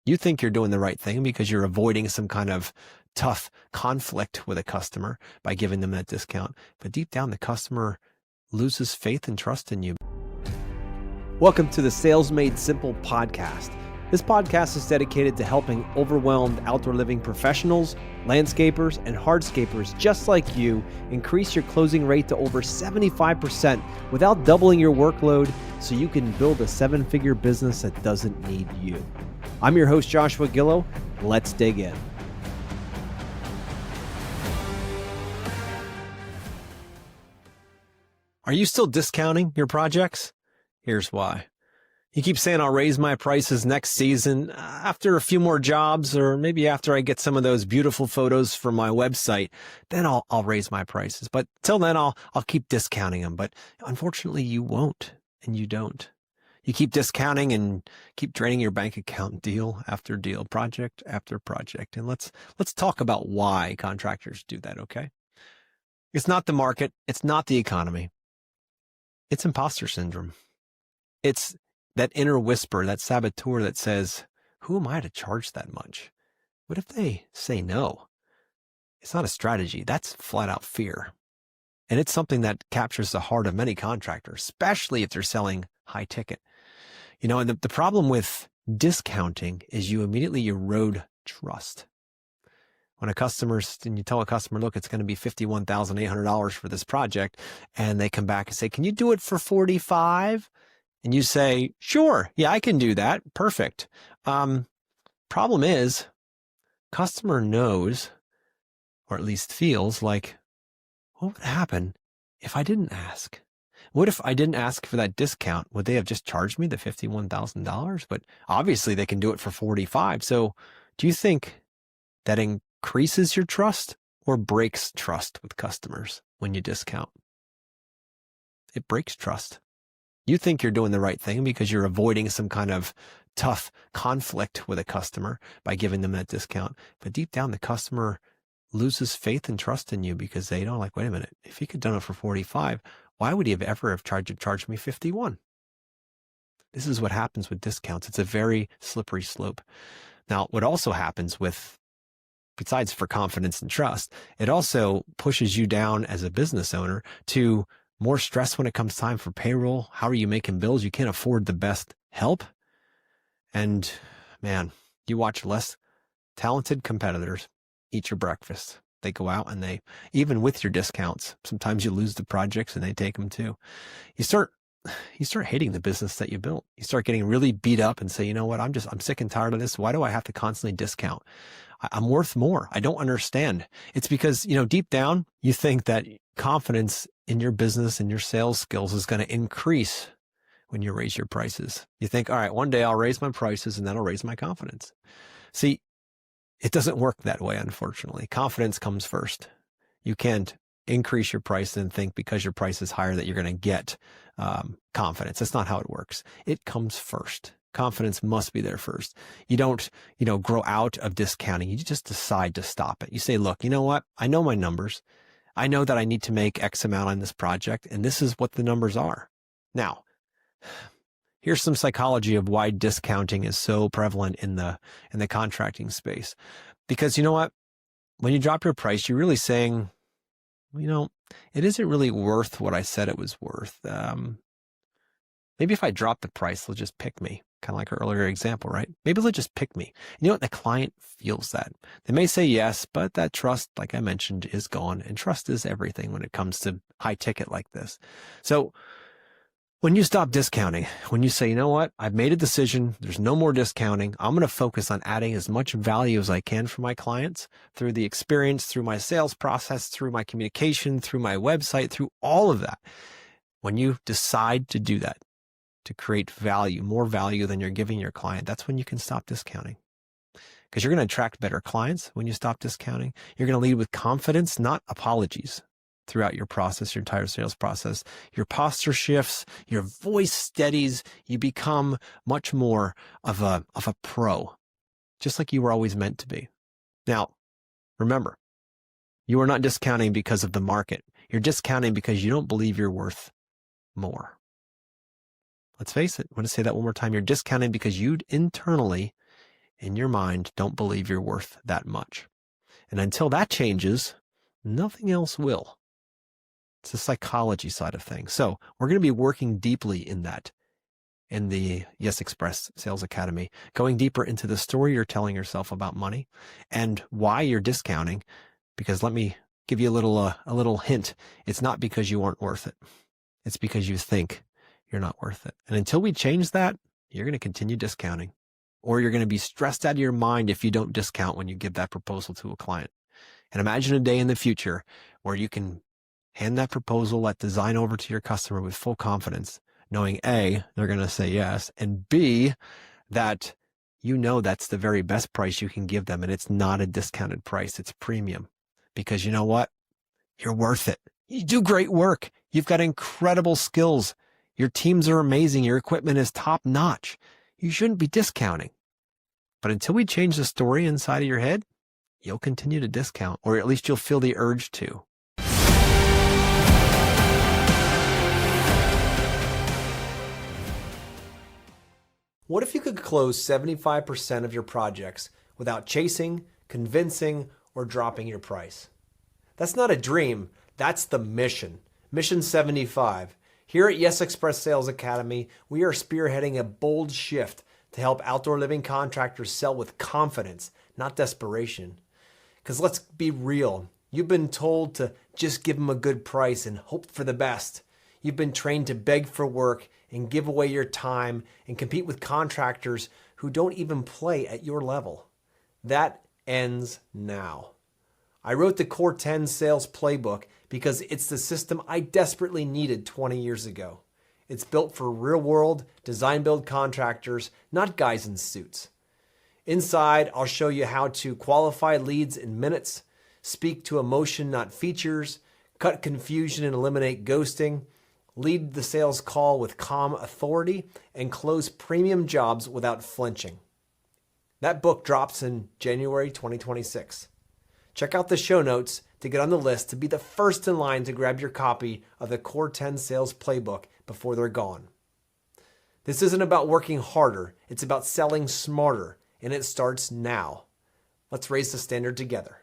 You think you're doing the right thing because you're avoiding some kind of tough conflict with a customer by giving them that discount. But deep down, the customer loses faith and trust in you. Welcome to the Sales Made Simple podcast. This podcast is dedicated to helping overwhelmed outdoor living professionals, landscapers, and hardscapers just like you increase your closing rate to over 75% without doubling your workload so you can build a seven-figure business that doesn't need you. I'm your host, Joshua Gillow. Let's dig in. Are you still discounting your projects? Here's why. You keep saying, I'll raise my prices next season after a few more jobs, or maybe after I get some of those beautiful photos from my website, then I'll raise my prices. But till then, I'll keep discounting them. But unfortunately, you won't, and you don't. You keep discounting and keep draining your bank account deal after deal, project after project. And let's talk about why contractors do that, okay? It's not the market. It's not the economy. It's imposter syndrome. It's that inner whisper, that saboteur that says, who am I to charge that much? What if they say no? It's not a strategy. That's flat out fear. And it's something that captures the heart of many contractors, especially if they're selling high ticket. You know, and the problem with discounting is you immediately erode trust. When and you tell a customer, look, it's going to be $51,800 for this project, and they come back and say, can you do it for $45,000? And you say, sure, yeah, I can do that. Perfect. Problem is, customer knows, or at least feels like, what would happen if I didn't ask? What if I didn't ask for that discount? Would they have just charged me the $51,000? But obviously they can do it for $45,000. So do you think that increases your trust or breaks trust with customers when you discount? It breaks trust. You think you're doing the right thing because you're avoiding some kind of tough conflict with a customer by giving them that discount. But deep down, the customer loses faith and trust in you because they don't like, wait a minute, if he could have done it for $45,000, why would he have tried to charge me $51,000? This is what happens with discounts. It's a very slippery slope. Now, what also happens besides for confidence and trust, it also pushes you down as a business owner to more stress when it comes time for payroll. How are you making bills? You can't afford the best help. And man, you watch less talented competitors eat your breakfast. They go out and even with your discounts, sometimes you lose the projects and they take them too. You start hating the business that you built. You start getting really beat up and say, you know what? I'm sick and tired of this. Why do I have to constantly discount? I'm worth more. I don't understand. It's because, deep down, you think that confidence in your business and your sales skills is going to increase when you raise your prices. You think, all right, one day I'll raise my prices and that'll raise my confidence. See, it doesn't work that way, unfortunately. Confidence comes first. You can't increase your price and think because your price is higher that you're going to get confidence. That's not how it works. It comes first. Confidence must be there first. You don't, grow out of discounting. You just decide to stop it. You say, look, you know what? I know my numbers. I know that I need to make X amount on this project, and this is what the numbers are. Now, here's some psychology of why discounting is so prevalent in the contracting space. Because you know what? When you drop your price, you're really saying, it isn't really worth what I said it was worth. Maybe if I drop the price, they'll just pick me. Kind of like our earlier example, right? Maybe they'll just pick me. You know what? The client feels that. They may say yes, but that trust, like I mentioned, is gone. And trust is everything when it comes to high ticket like this. So when you stop discounting, when you say, you know what? I've made a decision. There's no more discounting. I'm going to focus on adding as much value as I can for my clients through the experience, through my sales process, through my communication, through my website, through all of that. When you decide to do that, to create value, more value than you're giving your client, that's when you can stop discounting. Because you're going to attract better clients when you stop discounting. You're going to lead with confidence, not apologies throughout your process, your entire sales process. Your posture shifts, your voice steadies, you become much more of a pro, just like you were always meant to be. Now, remember, you are not discounting because of the market. You're discounting because you don't believe you're worth more. Let's face it. I want to say that one more time. You're discounting because you internally, in your mind don't believe you're worth that much. And until that changes, nothing else will. It's the psychology side of things. So we're going to be working deeply in that in the Yes Express Sales Academy, going deeper into the story you're telling yourself about money and why you're discounting. Because let me give you a little hint. It's not because you aren't worth it. It's because you think you're not worth it. And until we change that, you're going to continue discounting, or you're going to be stressed out of your mind if you don't discount when you give that proposal to a client. And imagine a day in the future where you can hand that proposal, that design over to your customer with full confidence, knowing A, they're going to say yes, and B, that you know that's the very best price you can give them, and it's not a discounted price, it's premium. Because you know what? You're worth it. You do great work. You've got incredible skills. Your teams are amazing. Your equipment is top notch. You shouldn't be discounting. But until we change the story inside of your head, you'll continue to discount, or at least you'll feel the urge to. What if you could close 75% of your projects without chasing, convincing, or dropping your price? That's not a dream, that's the mission. Mission 75. Here at Yes Express Sales Academy, we are spearheading a bold shift to help outdoor living contractors sell with confidence, not desperation. Because let's be real, you've been told to just give them a good price and hope for the best. You've been trained to beg for work and give away your time and compete with contractors who don't even play at your level. That ends now. I wrote the Core 10 Sales Playbook because it's the system I desperately needed 20 years ago. It's built for real-world, design-build contractors, not guys in suits. Inside, I'll show you how to qualify leads in minutes, speak to emotion, not features, cut confusion and eliminate ghosting, lead the sales call with calm authority, and close premium jobs without flinching. That book drops in January 2026. Check out the show notes to get on the list to be the first in line to grab your copy of the Core 10 Sales Playbook before they're gone. This isn't about working harder, it's about selling smarter, and it starts now. Let's raise the standard together.